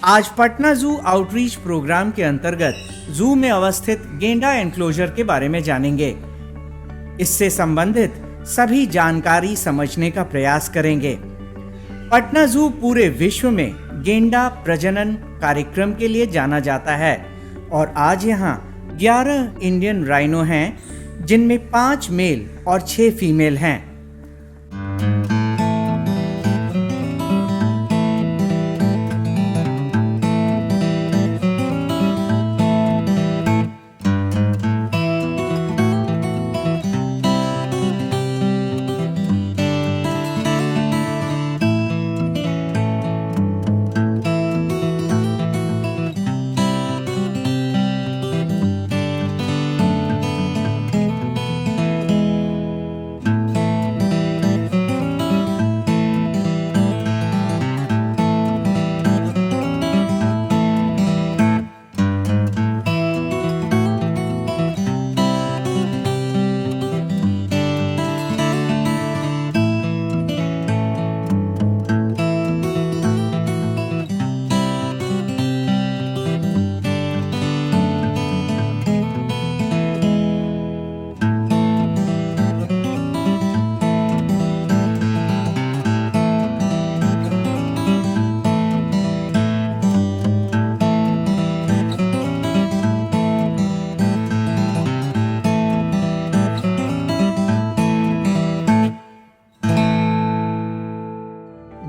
आज पटना जू outreach programme के अंतर्गत जू में अवस्थित गेंडा एनक्लोजर के बारे में जानेंगे। इससे संबंधित सभी जानकारी समझने का प्रयास करेंगे। पटना जू पूरे विश्व में गेंडा प्रजनन कार्यक्रम के लिए जाना जाता है और आज यहाँ 11 इंडियन राइनो हैं, जिनमें 5 मेल और 6 फीमेल हैं।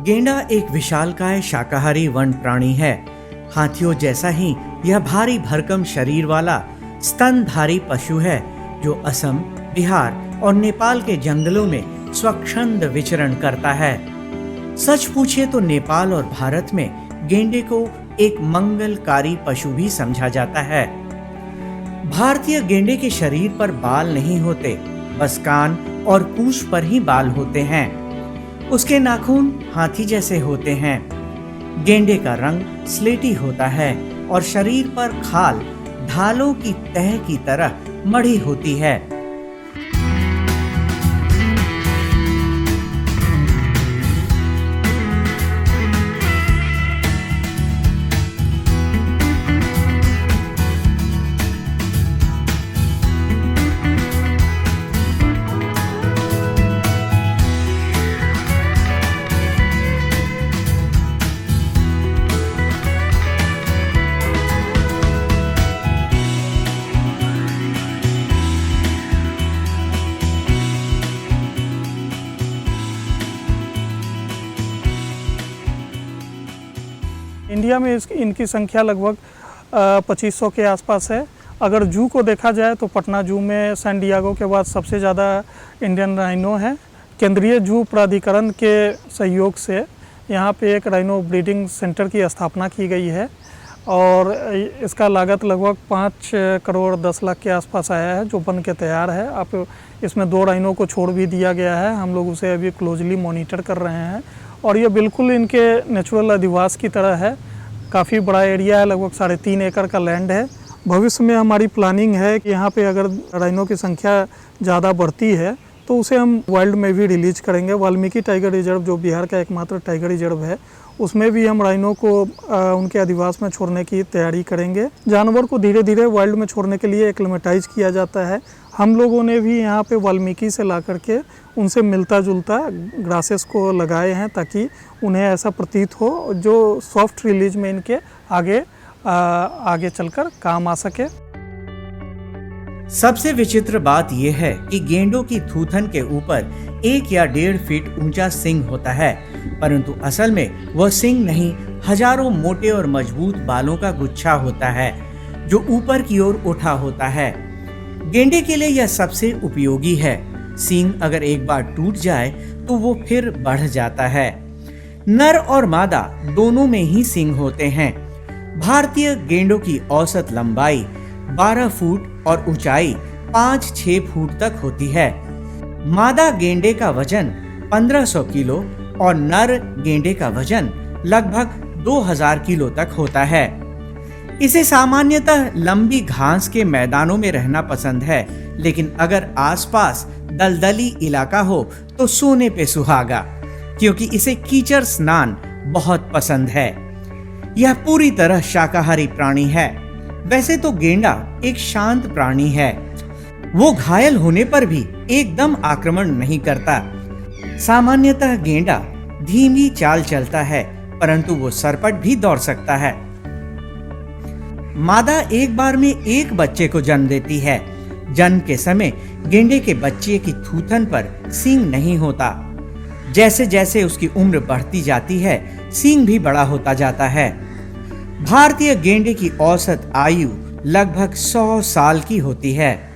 गेंडा एक विशालकाय शाकाहारी वन प्राणी है। हाथियों जैसा ही यह भारी भरकम शरीर वाला स्तनधारी पशु है जो असम, बिहार और नेपाल के जंगलों में स्वच्छंद विचरण करता है। सच पूछे तो नेपाल और भारत में गेंडे को एक मंगलकारी पशु भी समझा जाता है। भारतीय गेंडे के शरीर पर बाल नहीं होते, बस कान और पूंछ पर ही बाल होते हैं। उसके नाखून हाथी जैसे होते हैं। गेंडे का रंग स्लेटी होता है और शरीर पर खाल ढालों की तह की तरह मढ़ी होती है। इंडिया में इनकी संख्या लगभग 2500 के आसपास है। अगर जू को देखा जाए तो पटना जू में सैन डिएगो के बाद सबसे ज़्यादा इंडियन राइनो है। केंद्रीय जू प्राधिकरण के सहयोग से यहाँ पे एक राइनो ब्रीडिंग सेंटर की स्थापना की गई है और इसका लागत लगभग 5 करोड़ 10 लाख के आसपास आया है, जो बन के तैयार है। अब इसमें 2 राइनो को छोड़ भी दिया गया है। हम लोग उसे अभी क्लोजली मॉनिटर कर रहे हैं और ये बिल्कुल इनके नेचुरल अधिवास की तरह है। काफ़ी बड़ा एरिया है, लगभग 3.5 एकड़ का लैंड है। भविष्य में हमारी प्लानिंग है कि यहाँ पे अगर राइनो की संख्या ज़्यादा बढ़ती है तो उसे हम वाइल्ड में भी रिलीज करेंगे। वाल्मीकि टाइगर रिजर्व, जो बिहार का एकमात्र टाइगर रिजर्व है, उसमें भी हम राइनो को उनके अधिवास में छोड़ने की तैयारी करेंगे। जानवर को धीरे धीरे वाइल्ड में छोड़ने के लिए एक्लिमेटाइज किया जाता है। हम लोगों ने भी यहाँ पे वाल्मीकि से ला करके उनसे मिलता जुलता ग्रासेस को लगाए हैं ताकि उन्हें ऐसा प्रतीत हो जो सॉफ्ट रिलीज में इनके आगे चलकर काम आ सके। सबसे विचित्र बात यह है कि गेंडों की थूथन के ऊपर 1 या 1.5 फीट ऊंचा सिंग होता है, परंतु असल में वह सिंग नहीं, हजारों मोटे और मजबूत बालों का गुच्छा होता है जो ऊपर की ओर उठा होता है। गेंडे के लिए यह सबसे उपयोगी है। सींग अगर एक बार टूट जाए तो वो फिर बढ़ जाता है। नर और मादा दोनों में ही सींग होते हैं। भारतीय गेंडों की औसत लंबाई 12 फुट और ऊंचाई 5-6 फुट तक होती है। मादा गेंडे का वजन 1500 किलो और नर गेंडे का वजन लगभग 2000 किलो तक होता है। इसे सामान्यतः लंबी घास के मैदानों में रहना पसंद है, लेकिन अगर आसपास दलदली इलाका हो तो सोने पे सुहागा, क्योंकि इसे कीचड़ स्नान बहुत पसंद है। यह पूरी तरह शाकाहारी प्राणी है। वैसे तो गेंडा एक शांत प्राणी है। वो घायल होने पर भी एकदम आक्रमण नहीं करता। सामान्यतः गेंडा धीमी चाल चलता है, परंतु वो सरपट भी दौड़ सकता है। मादा एक बार में एक बच्चे को जन्म देती है। जन्म के समय गेंडे के बच्चे की थूथन पर सींग नहीं होता। जैसे जैसे उसकी उम्र बढ़ती जाती है, सींग भी बड़ा होता जाता है। भारतीय गेंडे की औसत आयु लगभग 100 साल की होती है।